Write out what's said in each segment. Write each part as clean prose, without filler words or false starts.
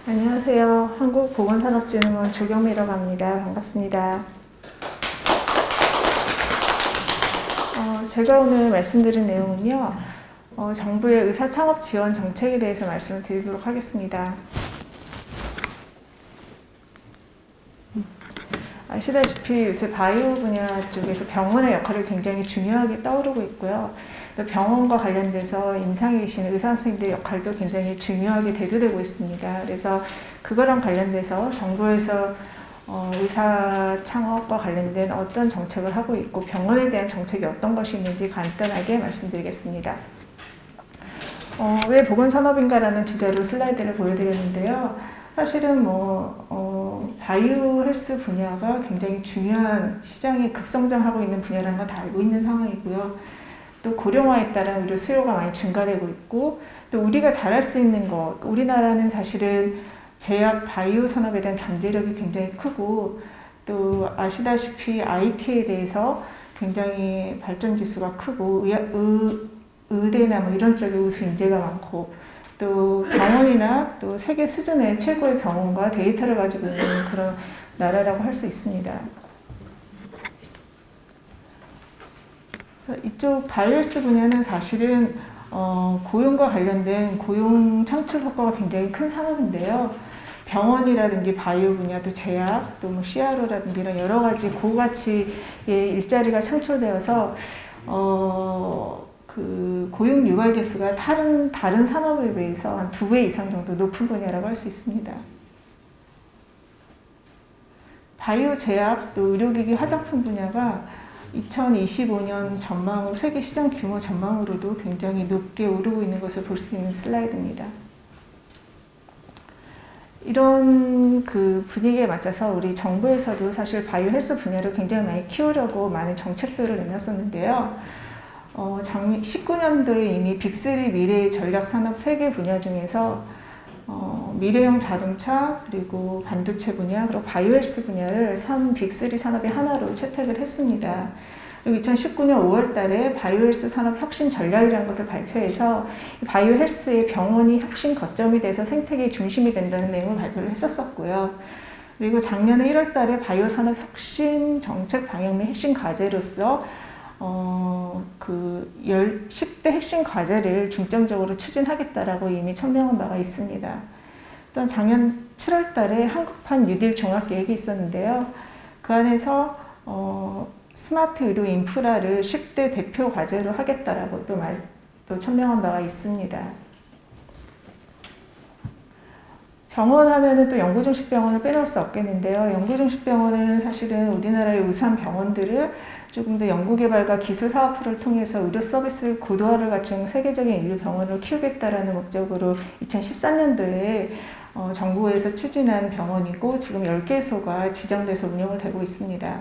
안녕하세요. 한국보건산업진흥원 조경미라고 합니다. 반갑습니다. 제가 오늘 말씀드릴 내용은요, 정부의 의사창업 지원 정책에 대해서 말씀을 드리도록 하겠습니다. 아시다시피 요새 바이오 분야 쪽에서 병원의 역할이 굉장히 중요하게 떠오르고 있고요. 병원과 관련돼서 임상에 계시는 의사 선생님들의 역할도 굉장히 중요하게 대두되고 있습니다. 그래서 그거랑 관련돼서 정부에서 의사 창업과 관련된 어떤 정책을 하고 있고 병원에 대한 정책이 어떤 것이 있는지 간단하게 말씀드리겠습니다. 왜 보건산업인가라는 주제로 슬라이드를 보여드렸는데요. 사실은 바이오 헬스 분야가 굉장히 중요한 시장이 급성장하고 있는 분야라는 건 다 알고 있는 상황이고요. 또 고령화에 따른 의료 수요가 많이 증가되고 있고, 또 우리가 잘할 수 있는 것, 우리나라는 사실은 제약 바이오 산업에 대한 잠재력이 굉장히 크고, 또 아시다시피 IT에 대해서 굉장히 발전 지수가 크고, 의대나 이런 쪽에 우수 인재가 많고, 또 병원이나 또 세계 수준의 최고의 병원과 데이터를 가지고 있는 그런 나라라고 할 수 있습니다. 그래서 이쪽 바이오헬스 분야는 사실은 고용과 관련된 고용 창출 효과가 굉장히 큰 산업인데요. 병원이라든지 바이오 분야, 또 제약, 또 CRO라든지 이런 여러 가지 고가치의 일자리가 창출되어서 그 고용 유발 개수가 다른 산업에 비해서 한 2배 이상 정도 높은 분야라고 할 수 있습니다. 바이오 제약, 또 의료기기 화장품 분야가 2025년 전망으로 세계 시장 규모 전망으로도 굉장히 높게 오르고 있는 것을 볼 수 있는 슬라이드입니다. 이런 그 분위기에 맞춰서 우리 정부에서도 사실 바이오 헬스 분야를 굉장히 많이 키우려고 많은 정책들을 내놨었는데요. 19년도에 이미 빅3 미래 전략 산업 3개 분야 중에서 미래형 자동차, 그리고 반도체 분야, 그리고 바이오헬스 분야를 빅3 산업의 하나로 채택을 했습니다. 그리고 2019년 5월 달에 바이오헬스 산업 혁신 전략이라는 것을 발표해서 바이오헬스의 병원이 혁신 거점이 돼서 생태계의 중심이 된다는 내용을 발표를 했었고요. 그리고 작년에 1월 달에 바이오 산업 혁신 정책 방향 및 핵심 과제로서 10대 핵심 과제를 중점적으로 추진하겠다라고 이미 천명한 바가 있습니다. 또한 작년 7월 달에 한국판 뉴딜 종합계획이 있었는데요. 그 안에서 스마트 의료 인프라를 10대 대표 과제로 하겠다라고 또 천명한 바가 있습니다. 병원 하면은 또 연구중심병원을 빼놓을 수 없겠는데요. 연구중심병원은 사실은 우리나라의 우수한 병원들을 조금 더 연구개발과 기술 사업화를 통해서 의료 서비스를 고도화를 갖춘 세계적인 인류 병원을 키우겠다라는 목적으로 2013년도에 정부에서 추진한 병원이고 지금 10개소가 지정돼서 운영을 되고 있습니다.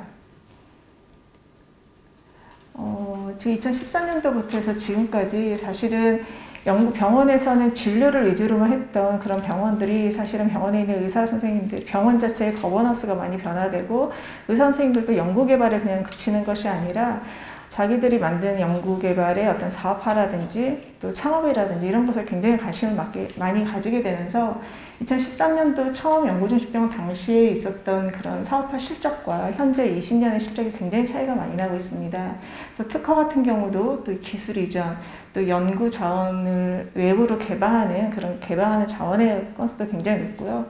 2013년도부터 해서 지금까지 사실은 병원에서는 진료를 위주로만 했던 그런 병원들이 사실은 병원에 있는 의사 선생님들, 병원 자체의 거버넌스가 많이 변화되고 의사 선생님들도 연구개발에 그냥 그치는 것이 아니라 자기들이 만든 연구개발의 어떤 사업화라든지 또 창업이라든지 이런 것에 굉장히 관심을 많이 가지게 되면서 2013년도 처음 연구중심병원 당시에 있었던 그런 사업화 실적과 현재 20년의 실적이 굉장히 차이가 많이 나고 있습니다. 그래서 특허 같은 경우도 또 기술 이전, 또 연구 자원을 외부로 개방하는 자원의 건수도 굉장히 높고요.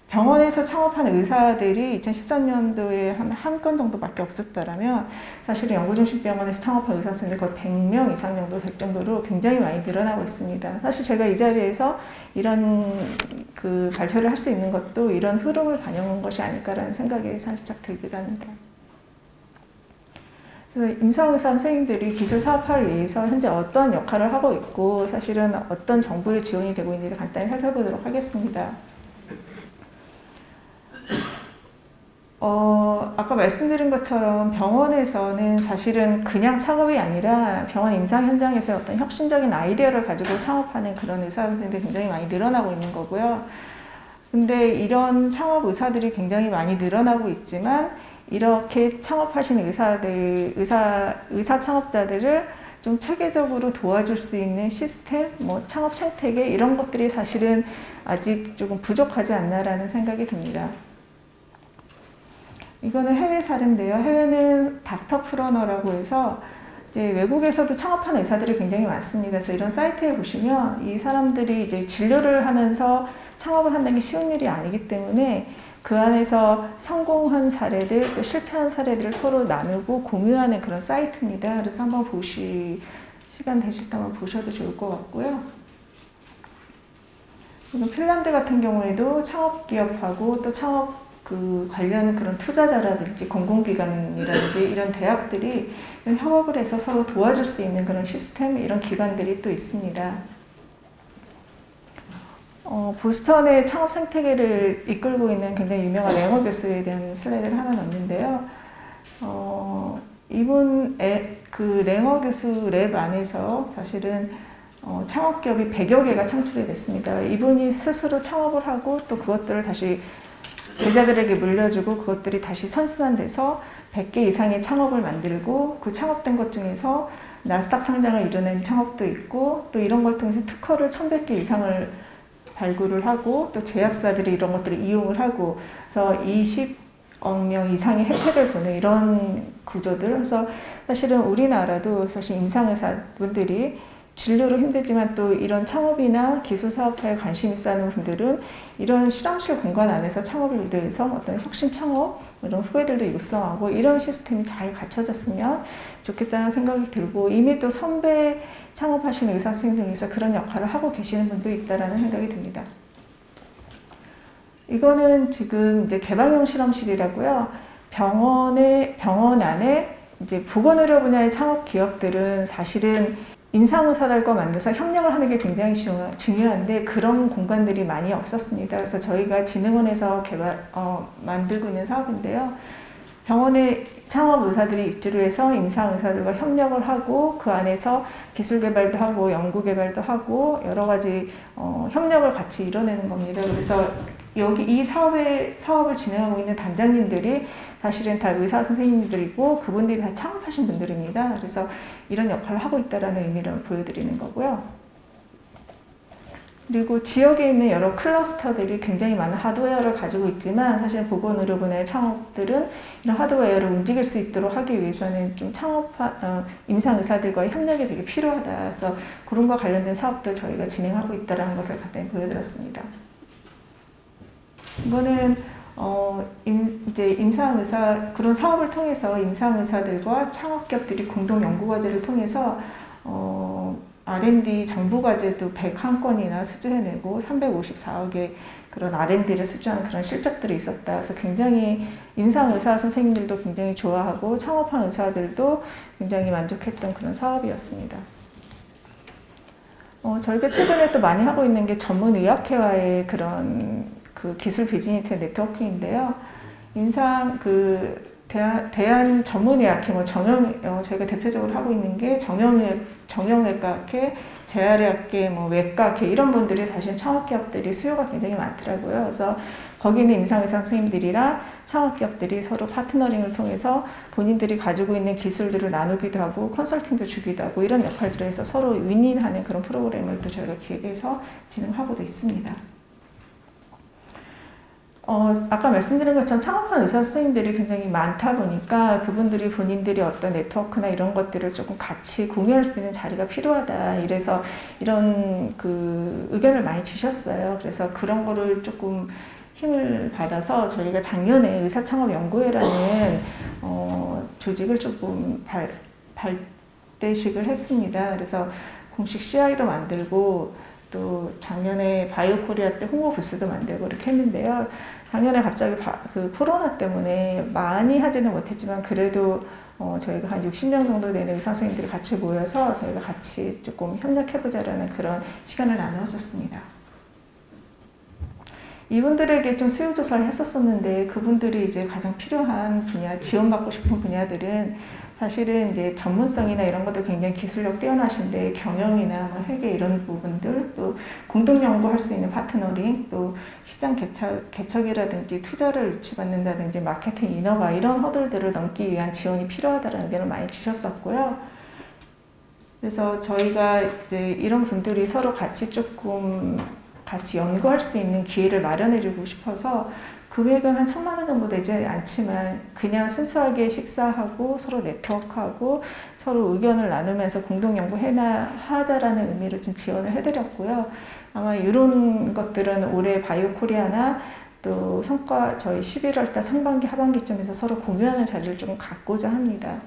병원에서 창업한 의사들이 2013년도에 한 건 정도밖에 없었다면 사실 연구중심병원에서 창업한 의사 선생님이 거의 100명 이상 정도 될 정도로 굉장히 많이 늘어나고 있습니다. 사실 제가 이 자리에서 이런 그 발표를 할 수 있는 것도 이런 흐름을 반영한 것이 아닐까라는 생각이 살짝 들기도 합니다. 그래서 임상의사 선생님들이 기술 사업화를 위해서 현재 어떤 역할을 하고 있고 사실은 어떤 정부의 지원이 되고 있는지 간단히 살펴보도록 하겠습니다. 아까 말씀드린 것처럼 병원에서는 사실은 그냥 창업이 아니라 병원 임상 현장에서 어떤 혁신적인 아이디어를 가지고 창업하는 그런 의사 선생님들이 굉장히 많이 늘어나고 있는 거고요. 근데 이런 창업 의사들이 굉장히 많이 늘어나고 있지만 이렇게 창업하신 의사 창업자들을 좀 체계적으로 도와줄 수 있는 시스템, 뭐 창업 생태계 이런 것들이 사실은 아직 조금 부족하지 않나라는 생각이 듭니다. 이거는 해외 사례인데요. 해외는 닥터프러너라고 해서 이제 외국에서도 창업하는 의사들이 굉장히 많습니다. 그래서 이런 사이트에 보시면 이 사람들이 이제 진료를 하면서 창업을 한다는 게 쉬운 일이 아니기 때문에 그 안에서 성공한 사례들 또 실패한 사례들을 서로 나누고 공유하는 그런 사이트입니다. 그래서 한번 시간 되실 때 한번 보셔도 좋을 것 같고요. 그리고 핀란드 같은 경우에도 창업 기업하고 또 창업 관련 그런 투자자라든지 공공기관이라든지 이런 대학들이 협업을 해서 서로 도와줄 수 있는 그런 시스템, 이런 기관들이 또 있습니다. 보스턴의 창업 생태계를 이끌고 있는 굉장히 유명한 랭어 교수에 대한 슬라이드를 하나 넣었는데요. 그 랭어 교수 랩 안에서 사실은 창업기업이 100여 개가 창출이 됐습니다. 이분이 스스로 창업을 하고 또 그것들을 다시 제자들에게 물려주고 그것들이 다시 선순환돼서 100개 이상의 창업을 만들고 그 창업된 것 중에서 나스닥 상장을 이뤄낸 창업도 있고 또 이런 걸 통해서 특허를 1100개 이상을 발굴을 하고 또 제약사들이 이런 것들을 이용을 하고 그래서 20억 명 이상의 혜택을 보는 이런 구조들. 그래서 사실은 우리나라도 사실 임상의사분들이 진료로 힘들지만 또 이런 창업이나 기술사업화에 관심 있어 하는 분들은 이런 실험실 공간 안에서 창업을 유도해서 어떤 혁신 창업, 이런 후배들도 육성하고 이런 시스템이 잘 갖춰졌으면 좋겠다는 생각이 들고 이미 또 선배 창업하시는 의사 선생님 중에서 그런 역할을 하고 계시는 분도 있다라는 생각이 듭니다. 이거는 지금 이제 개방형 실험실이라고요. 병원 안에 이제 보건의료 분야의 창업 기업들은 사실은 임상의사들과 만나서 협력을 하는 게 굉장히 중요한데 그런 공간들이 많이 없었습니다. 그래서 저희가 진흥원에서 만들고 있는 사업인데요. 병원에 창업의사들이 입주를 해서 임상의사들과 협력을 하고 그 안에서 기술 개발도 하고 연구 개발도 하고 여러 가지 협력을 같이 이뤄내는 겁니다. 그래서 여기 이 사업을 진행하고 있는 단장님들이 사실은 다 의사 선생님들이고 그분들이 다 창업하신 분들입니다. 그래서 이런 역할을 하고 있다는 의미를 보여드리는 거고요. 그리고 지역에 있는 여러 클러스터들이 굉장히 많은 하드웨어를 가지고 있지만 사실 보건의료 분야의 창업들은 이런 하드웨어를 움직일 수 있도록 하기 위해서는 좀 임상의사들과의 협력이 되게 필요하다. 그래서 그런 거 관련된 사업도 저희가 진행하고 있다는 것을 간단히 보여드렸습니다. 이거는 이제 임상의사 그런 사업을 통해서 임상의사들과 창업기업들이 공동 연구과제를 통해서 R&D 정부과제도 101건이나 수주해내고 354억의 그런 R&D를 수주하는 그런 실적들이 있었다. 그래서 굉장히 임상의사 선생님들도 굉장히 좋아하고 창업한 의사들도 굉장히 만족했던 그런 사업이었습니다. 저희가 최근에 또 많이 하고 있는 게 전문의학회와의 그런 기술 비즈니스 네트워킹인데요. 대한 전문의학회, 저희가 대표적으로 하고 있는 게 정형외과학회, 재활의학회, 외과학회 이런 분들이 사실 창업기업들이 수요가 굉장히 많더라고요. 그래서 거기는 임상의사 선생님들이랑 창업기업들이 서로 파트너링을 통해서 본인들이 가지고 있는 기술들을 나누기도 하고 컨설팅도 주기도 하고 이런 역할들을 해서 서로 윈윈하는 그런 프로그램을 또 저희가 기획해서 진행하고도 있습니다. 아까 말씀드린 것처럼 창업한 의사 선생님들이 굉장히 많다 보니까 그분들이 본인들이 어떤 네트워크나 이런 것들을 조금 같이 공유할 수 있는 자리가 필요하다. 이래서 이런 의견을 많이 주셨어요. 그래서 그런 거를 조금 힘을 받아서 저희가 작년에 의사창업연구회라는 조직을 조금 발대식을 했습니다. 그래서 공식 CI도 만들고 또 작년에 바이오코리아 때 홍보 부스도 만들고 이렇게 했는데요. 작년에 갑자기 코로나 때문에 많이 하지는 못했지만 그래도 저희가 한 60명 정도 되는 의사 선생님들이 같이 모여서 저희가 같이 조금 협력해보자라는 그런 시간을 나누었었습니다. 이분들에게 좀 수요 조사를 했었었는데 그분들이 이제 가장 필요한 분야, 지원받고 싶은 분야들은 사실은 이제 전문성이나 이런 것도 굉장히 기술력 뛰어나신데 경영이나 회계 이런 부분들, 또 공동 연구할 수 있는 파트너링, 또 시장 개척이라든지 투자를 유치받는다든지 마케팅 인허가 이런 허들들을 넘기 위한 지원이 필요하다는 의견을 많이 주셨었고요. 그래서 저희가 이제 이런 분들이 서로 같이 같이 연구할 수 있는 기회를 마련해주고 싶어서 금액은 한 1,000만 원 정도 되지 않지만 그냥 순수하게 식사하고 서로 네트워크하고 서로 의견을 나누면서 공동 연구하자라는 의미로 좀 지원을 해드렸고요. 아마 이런 것들은 올해 바이오 코리아나 또 성과 저희 11월 달 상반기 하반기쯤에서 서로 공유하는 자리를 좀 갖고자 합니다.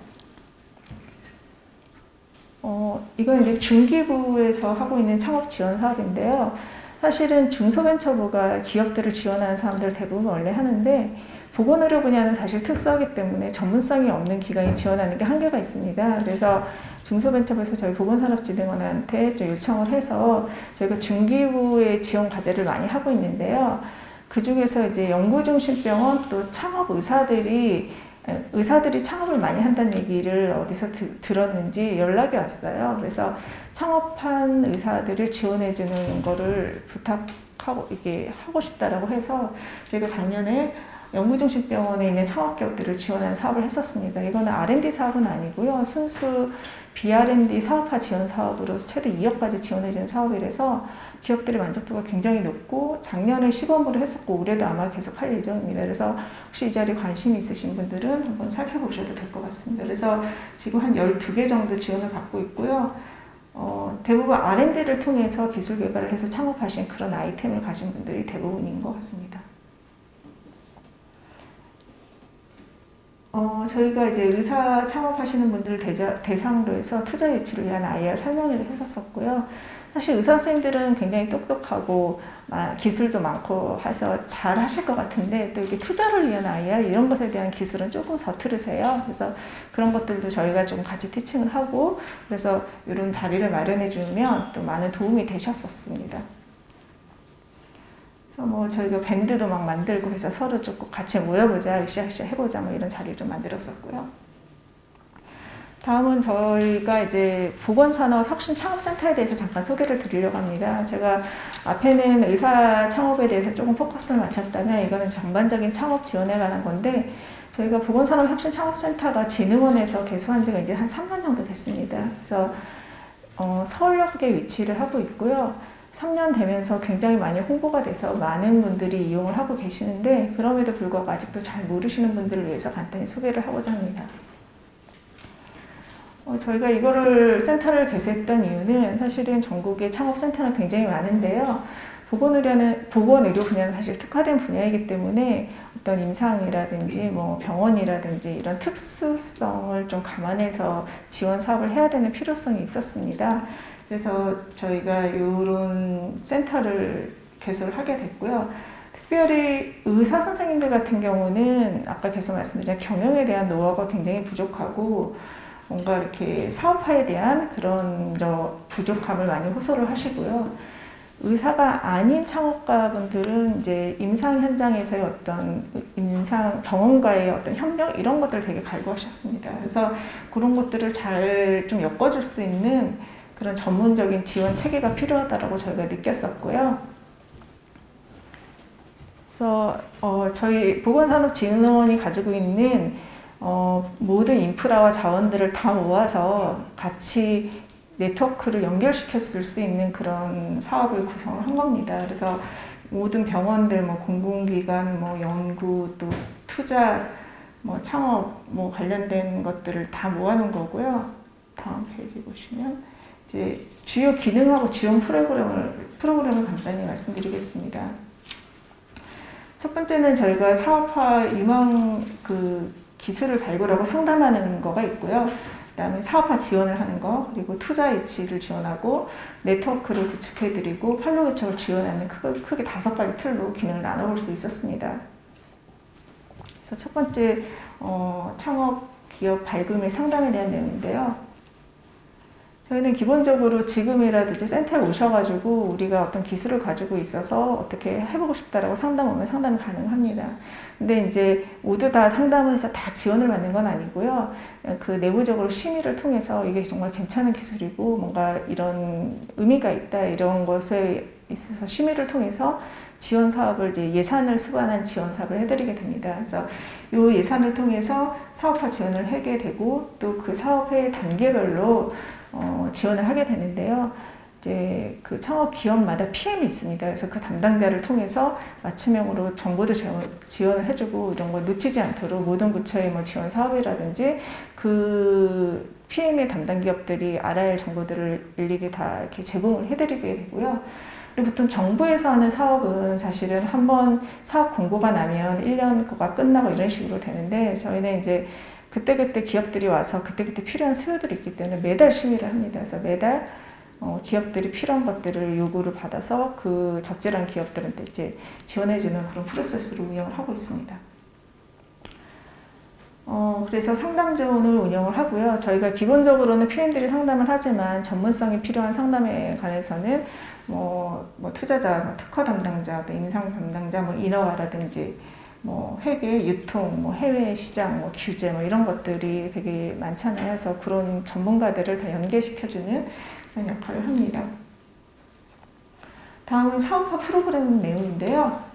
이건 이제 중기부에서 하고 있는 창업 지원 사업인데요. 사실은 중소벤처부가 기업들을 지원하는 사람들 대부분 원래 하는데 보건의료 분야는 사실 특수하기 때문에 전문성이 없는 기관이 지원하는 게 한계가 있습니다. 그래서 중소벤처부에서 저희 보건산업진흥원한테 좀 요청을 해서 저희가 중기부의 지원 과제를 많이 하고 있는데요. 그 중에서 이제 연구중심병원 또 창업 의사들이 창업을 많이 한다는 얘기를 어디서 들었는지 연락이 왔어요. 그래서 창업한 의사들을 지원해 주는 거를 부탁하고 이게 하고 싶다라고 해서 저희가 작년에 연구중심병원에 있는 창업기업들을 지원하는 사업을 했었습니다. 이거는 R&D 사업은 아니고요. 순수 BR&D 사업화 지원 사업으로 최대 2억까지 지원해 주는 사업이라서 기업들의 만족도가 굉장히 높고 작년에 시범으로 했었고 올해도 아마 계속 할 예정입니다. 그래서 혹시 이 자리에 관심이 있으신 분들은 한번 살펴보셔도 될 것 같습니다. 그래서 지금 한 12개 정도 지원을 받고 있고요. 대부분 R&D를 통해서 기술 개발을 해서 창업하신 그런 아이템을 가진 분들이 대부분인 것 같습니다. 저희가 이제 의사 창업하시는 분들을 대상으로 해서 투자 유치를 위한 IR 설명회를 했었었고요. 사실 의사 선생님들은 굉장히 똑똑하고 기술도 많고 해서 잘 하실 것 같은데 또 이게 투자를 위한 IR 이런 것에 대한 기술은 조금 서투르세요. 그래서 그런 것들도 저희가 좀 같이 티칭을 하고 그래서 이런 자리를 마련해 주면 또 많은 도움이 되셨었습니다. 그래서 뭐 저희가 밴드도 막 만들고 해서 서로 조금 같이 모여보자, 으쌰으쌰 해보자 뭐 이런 자리를 좀 만들었었고요. 다음은 저희가 이제 보건산업 혁신 창업센터에 대해서 잠깐 소개를 드리려고 합니다. 제가 앞에는 의사 창업에 대해서 조금 포커스를 맞췄다면 이거는 전반적인 창업 지원에 관한 건데 저희가 보건산업 혁신 창업센터가 진흥원에서 개소한 지가 이제 한 3년 정도 됐습니다. 그래서 서울역에 위치를 하고 있고요. 3년 되면서 굉장히 많이 홍보가 돼서 많은 분들이 이용을 하고 계시는데 그럼에도 불구하고 아직도 잘 모르시는 분들을 위해서 간단히 소개를 하고자 합니다. 저희가 이거를 센터를 개설했던 이유는 사실은 전국에 창업센터는 굉장히 많은데요. 보건의료 분야는 사실 특화된 분야이기 때문에 어떤 임상이라든지 뭐 병원이라든지 이런 특수성을 좀 감안해서 지원 사업을 해야 되는 필요성이 있었습니다. 그래서 저희가 이런 센터를 개설을 하게 됐고요. 특별히 의사 선생님들 같은 경우는 아까 계속 말씀드린 경영에 대한 노하우가 굉장히 부족하고 뭔가 이렇게 사업화에 대한 그런 부족함을 많이 호소를 하시고요. 의사가 아닌 창업가분들은 이제 임상 현장에서의 어떤 병원과의 어떤 협력 이런 것들을 되게 갈구하셨습니다. 그래서 그런 것들을 잘 좀 엮어줄 수 있는 그런 전문적인 지원 체계가 필요하다고 저희가 느꼈었고요. 그래서 저희 보건산업진흥원이 가지고 있는 모든 인프라와 자원들을 다 모아서 같이 네트워크를 연결시켜 줄 수 있는 그런 사업을 구성을 한 겁니다. 그래서 모든 병원들, 뭐 공공기관, 뭐 연구, 또 투자, 뭐 창업, 뭐 관련된 것들을 다 모아놓은 거고요. 다음 페이지 보시면 이제 주요 기능하고 지원 프로그램을 간단히 말씀드리겠습니다. 첫 번째는 저희가 사업화 유망 기술을 발굴하고 상담하는 거가 있고요. 그다음에 사업화 지원을 하는 거, 그리고 투자 유치를 지원하고 네트워크를 구축해드리고 판로 개척을 지원하는 크게 5가지 틀로 기능을 나눠볼 수 있었습니다. 그래서 첫 번째 창업 기업 발굴 및 상담에 대한 내용인데요. 저희는 기본적으로 지금이라도 센터에 오셔가지고 우리가 어떤 기술을 가지고 있어서 어떻게 해보고 싶다라고 상담 오면 상담이 가능합니다. 근데 이제 모두 다 상담을 해서 다 지원을 받는 건 아니고요. 그 내부적으로 심의를 통해서 이게 정말 괜찮은 기술이고 뭔가 이런 의미가 있다 이런 것에 있어서 심의를 통해서 지원 사업을 이제 예산을 수반한 지원 사업을 해드리게 됩니다. 그래서 이 예산을 통해서 사업화 지원을 하게 되고 또 그 사업의 단계별로 지원을 하게 되는데요. 이제 그 창업 기업마다 PM이 있습니다. 그래서 그 담당자를 통해서 맞춤형으로 정보도 지원을 해주고 이런 걸 놓치지 않도록 모든 부처의 뭐 지원 사업이라든지 그 PM의 담당 기업들이 알아야 할 정보들을 일일이 다 이렇게 제공을 해드리게 되고요. 그리고 보통 정부에서 하는 사업은 사실은 한번 사업 공고가 나면 1년가 끝나고 이런 식으로 되는데 저희는 이제 그때그때 기업들이 와서 그때그때 필요한 수요들이 있기 때문에 매달 심의를 합니다. 그래서 매달 기업들이 필요한 것들을 요구를 받아서 그 적절한 기업들한테 이제 지원해주는 그런 프로세스로 운영을 하고 있습니다. 그래서 상담 존을 운영을 하고요. 저희가 기본적으로는 PM들이 상담을 하지만 전문성이 필요한 상담에 관해서는 뭐 투자자, 뭐 특허 담당자, 또 임상 담당자, 뭐 인허가라든지 뭐 회계, 유통, 뭐 해외 시장, 뭐 규제, 뭐 이런 것들이 되게 많잖아요. 그래서 그런 전문가들을 다 연계시켜주는 그런 역할을 합니다. 다음은 사업화 프로그램 내용인데요.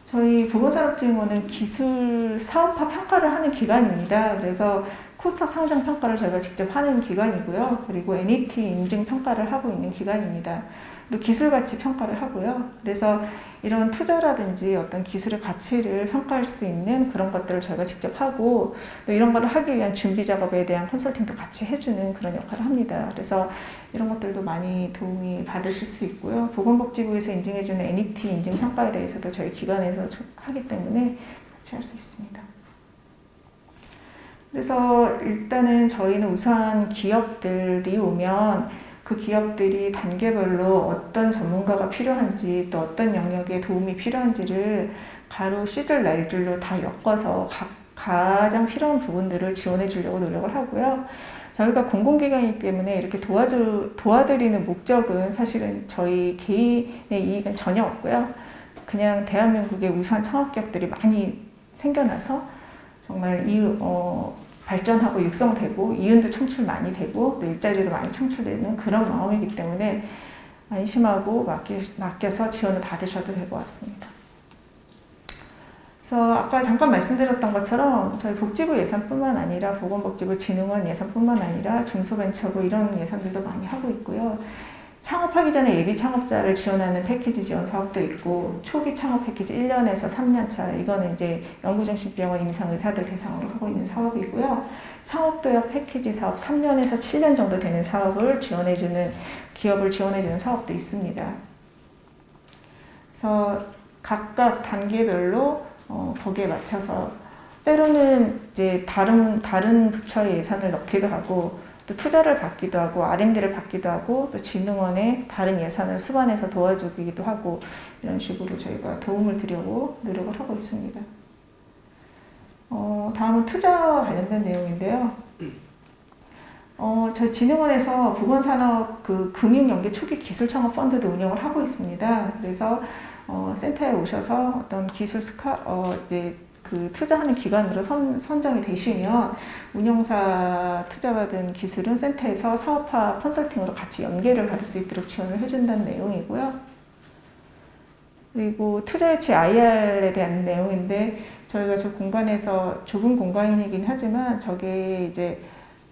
저희 보건산업진흥원은 기술 사업화 평가를 하는 기관입니다. 그래서 코스닥 상장 평가를 저희가 직접 하는 기관이고요. 그리고 NET 인증 평가를 하고 있는 기관입니다. 그리고 기술 가치 평가를 하고요. 그래서 이런 투자라든지 어떤 기술의 가치를 평가할 수 있는 그런 것들을 저희가 직접 하고 또 이런 걸 하기 위한 준비 작업에 대한 컨설팅도 같이 해주는 그런 역할을 합니다. 그래서 이런 것들도 많이 도움이 받으실 수 있고요. 보건복지부에서 인증해주는 NET 인증 평가에 대해서도 저희 기관에서 하기 때문에 같이 할 수 있습니다. 그래서 일단은 저희는 우선 기업들이 오면 그 기업들이 단계별로 어떤 전문가가 필요한지 또 어떤 영역에 도움이 필요한지를 가로 시들 날줄로 다 엮어서 가장 필요한 부분들을 지원해 주려고 노력을 하고요. 저희가 공공기관이기 때문에 이렇게 도와드리는 목적은 사실은 저희 개인의 이익은 전혀 없고요. 그냥 대한민국에 우수한 창업기업들이 많이 생겨나서 정말 발전하고 육성되고 이윤도 창출 많이 되고 또 일자리도 많이 창출되는 그런 마음이기 때문에 안심하고 맡겨서 지원을 받으셔도 될 것 같습니다. 그래서 아까 잠깐 말씀드렸던 것처럼 저희 복지부 예산뿐만 아니라 보건복지부진흥원 예산뿐만 아니라 중소벤처부 이런 예산들도 많이 하고 있고요. 창업하기 전에 예비 창업자를 지원하는 패키지 지원 사업도 있고 초기 창업 패키지 1년에서 3년차 이거는 이제 연구중심병원 임상의사들 대상으로 하고 있는 사업이고요. 창업도약 패키지 사업 3년에서 7년 정도 되는 사업을 지원해주는 기업을 지원해주는 사업도 있습니다. 그래서 각각 단계별로 거기에 맞춰서 때로는 이제 다른 부처의 예산을 넣기도 하고 또 투자를 받기도 하고 R&D를 받기도 하고 또 진흥원의 다른 예산을 수반해서 도와주기도 하고 이런 식으로 저희가 도움을 드리려고 노력을 하고 있습니다. 다음은 투자와 관련된 내용인데요. 저희 진흥원에서 보건산업 금융연계 초기 기술 창업 펀드도 운영을 하고 있습니다. 그래서 센터에 오셔서 어떤 기술 이제 투자하는 기관으로 선정이 되시면 운영사 투자받은 기술은 센터에서 사업화 컨설팅으로 같이 연계를 받을 수 있도록 지원을 해준다는 내용이고요. 그리고 투자유치 IR에 대한 내용인데 저희가 저 공간에서 좁은 공간이긴 하지만 저게 이제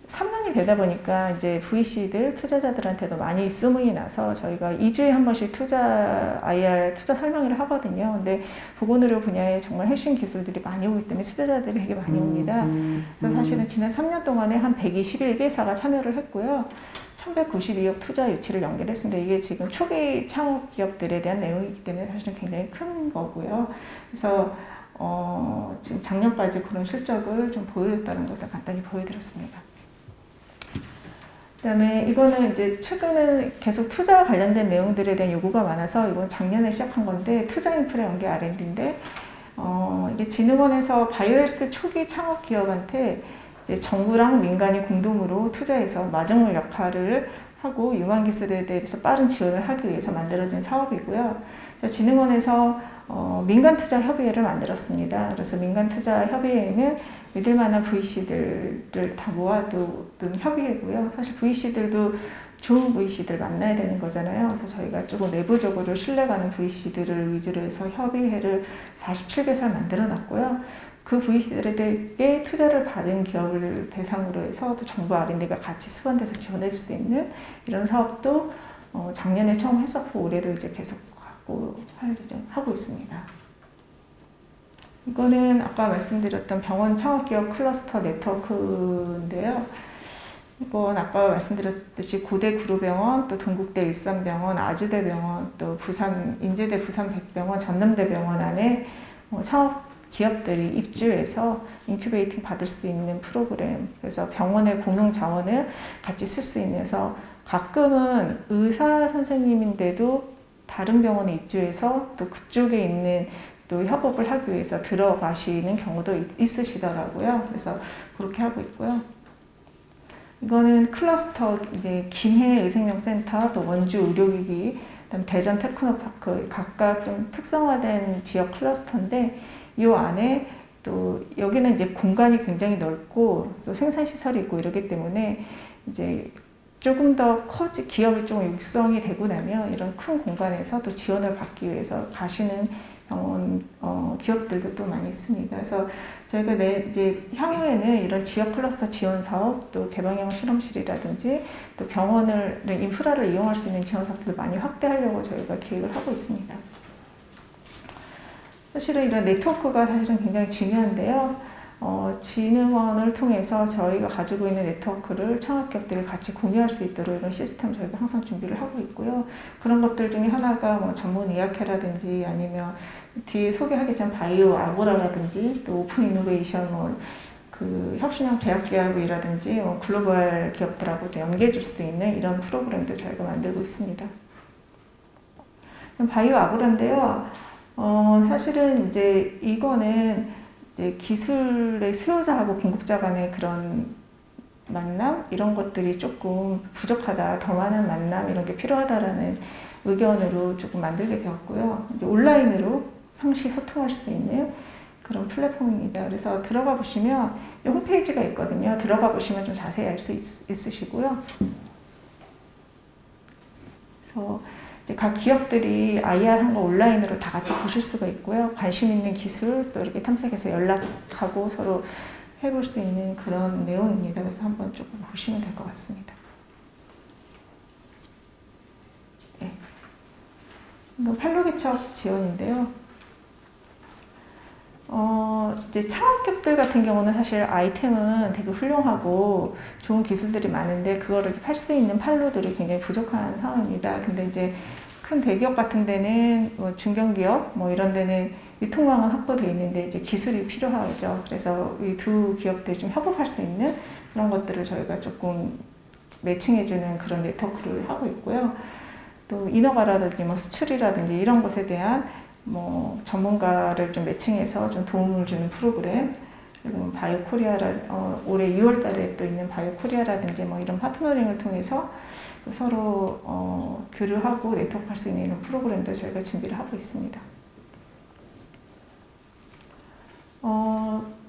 3년이 되다 보니까 이제 VC들 투자자들한테도 많이 소문이 나서 저희가 2주에 한 번씩 IR 투자 설명회를 하거든요. 근데 보건의료 분야에 정말 핵심 기술들이 많이 오기 때문에 투자자들이 되게 많이 옵니다. 그래서 사실은 지난 3년 동안에 한 121개사가 참여를 했고요. 1192억 투자 유치를 연결했습니다. 이게 지금 초기 창업 기업들에 대한 내용이기 때문에 사실은 굉장히 큰 거고요. 그래서 지금 작년까지 그런 실적을 좀 보여줬다는 것을 간단히 보여드렸습니다. 그다음에 이거는 이제 최근에 계속 투자와 관련된 내용들에 대한 요구가 많아서 이건 작년에 시작한 건데 투자 인프라 연계 R&D인데 이게 진흥원에서 바이오헬스 초기 창업 기업한테 이제 정부랑 민간이 공동으로 투자해서 마중물 역할을 하고 유망 기술에 대해서 빠른 지원을 하기 위해서 만들어진 사업이고요. 진흥원에서 민간 투자 협의회를 만들었습니다. 그래서 민간 투자 협의회에는 믿을 만한 VC들을 다 모아둔 협의회고요. 사실 VC들도 좋은 VC들 만나야 되는 거잖아요. 그래서 저희가 조금 내부적으로 신뢰가는 VC들을 위주로 해서 협의회를 47개사를 만들어 놨고요. 그 VC들에게 투자를 받은 기업을 대상으로 해서 또 정부 R&D가 같이 수반돼서 지원해 줄 수 있는 이런 사업도 작년에 처음 했었고 올해도 이제 계속 하고 있습니다. 이거는 아까 말씀드렸던 병원 창업기업 클러스터 네트워크인데요. 이건 아까 말씀드렸듯이 고대 구로병원, 또 동국대 일산병원, 아주대병원, 또 인제대 부산백병원, 전남대병원 안에 창업 기업들이 입주해서 인큐베이팅 받을 수 있는 프로그램. 그래서 병원의 공용 자원을 같이 쓸 수 있어서 가끔은 의사 선생님인데도 다른 병원에 입주해서 또 그쪽에 있는 또 협업을 하기 위해서 들어가시는 경우도 있으시더라고요. 그래서 그렇게 하고 있고요. 이거는 클러스터, 이제 김해 의생명센터, 또 원주 의료기기, 그다음 대전 테크노파크 각각 좀 특성화된 지역 클러스터인데 이 안에 또 여기는 이제 공간이 굉장히 넓고 또 생산 시설이 있고 이러기 때문에 이제 조금 더 기업이 좀 육성이 되고 나면 이런 큰 공간에서 또 지원을 받기 위해서 가시는 병원 기업들도 또 많이 있습니다. 그래서 저희가 이제 향후에는 이런 지역 클러스터 지원 사업, 또 개방형 실험실이라든지 또 병원을 인프라를 이용할 수 있는 지원 사업도 많이 확대하려고 저희가 계획을 하고 있습니다. 사실은 이런 네트워크가 사실은 굉장히 중요한데요. 진흥원을 통해서 저희가 가지고 있는 네트워크를 창업기업들이 같이 공유할 수 있도록 이런 시스템 저희가 항상 준비를 하고 있고요. 그런 것들 중에 하나가 뭐 전문 의학회라든지 아니면 뒤에 소개하겠지만 바이오 아고라라든지 또 오픈 이노베이션 그 혁신형 제약기업이라든지 글로벌 기업들하고 연계해 줄 수 있는 이런 프로그램도 저희가 만들고 있습니다. 바이오 아고라인데요. 사실은 이제 이거는 이제 기술의 수요자하고 공급자 간의 그런 만남 이런 것들이 조금 부족하다, 더 많은 만남 이런 게 필요하다라는 의견으로 조금 만들게 되었고요. 이제 온라인으로 상시 소통할 수 있는 그런 플랫폼입니다. 그래서 들어가 보시면 이 홈페이지가 있거든요. 들어가 보시면 좀 자세히 알 수 있으시고요. 그래서 각 기업들이 IR 한 거 온라인으로 다 같이 보실 수가 있고요. 관심 있는 기술 또 이렇게 탐색해서 연락하고 서로 해볼 수 있는 그런 내용입니다. 그래서 한번 조금 보시면 될 것 같습니다. 네. 이건 판로개척 지원인데요. 이제 창업기업들 같은 경우는 사실 아이템은 되게 훌륭하고 좋은 기술들이 많은데 그거를 팔 수 있는 판로들이 굉장히 부족한 상황입니다. 근데 이제 큰 대기업 같은 데는 중견기업 이런 데는 유통망은 확보되어 있는데 이제 기술이 필요하죠. 그래서 이 두 기업들이 좀 협업할 수 있는 그런 것들을 저희가 조금 매칭해주는 그런 네트워크를 하고 있고요. 또 인허가라든지 수출이라든지 이런 것에 대한 전문가를 좀 매칭해서 좀 도움을 주는 프로그램, 그리고 바이오 코리아라 올해 2월 달에 또 있는 바이오 코리아라든지 이런 파트너링을 통해서 서로 교류하고 네트워크 할 수 있는 이런 프로그램도 저희가 준비를 하고 있습니다.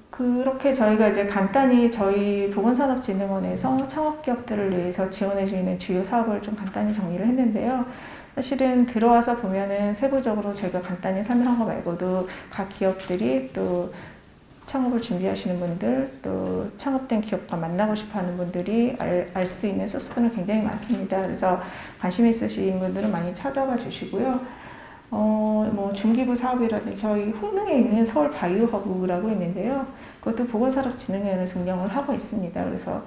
그렇게 저희가 이제 간단히 저희 보건산업진흥원에서 창업기업들을 위해서 지원해 주는 주요 사업을 좀 간단히 정리를 했는데요. 사실은 들어와서 보면은 세부적으로 제가 간단히 설명한 거 말고도 각 기업들이 또 창업을 준비하시는 분들, 또 창업된 기업과 만나고 싶어 하는 분들이 알 수 있는 소스는 굉장히 많습니다. 그래서 관심 있으신 분들은 많이 찾아봐 주시고요. 중기부 사업이라든지 저희 홍릉에 있는 서울 바이오허브라고 있는데요. 그것도 보건산업진흥원에서 운영을 하고 있습니다. 그래서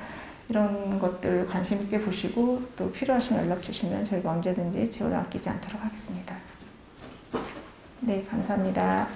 이런 것들 관심 있게 보시고 또 필요하시면 연락 주시면 저희가 언제든지 지원을 아끼지 않도록 하겠습니다. 네, 감사합니다.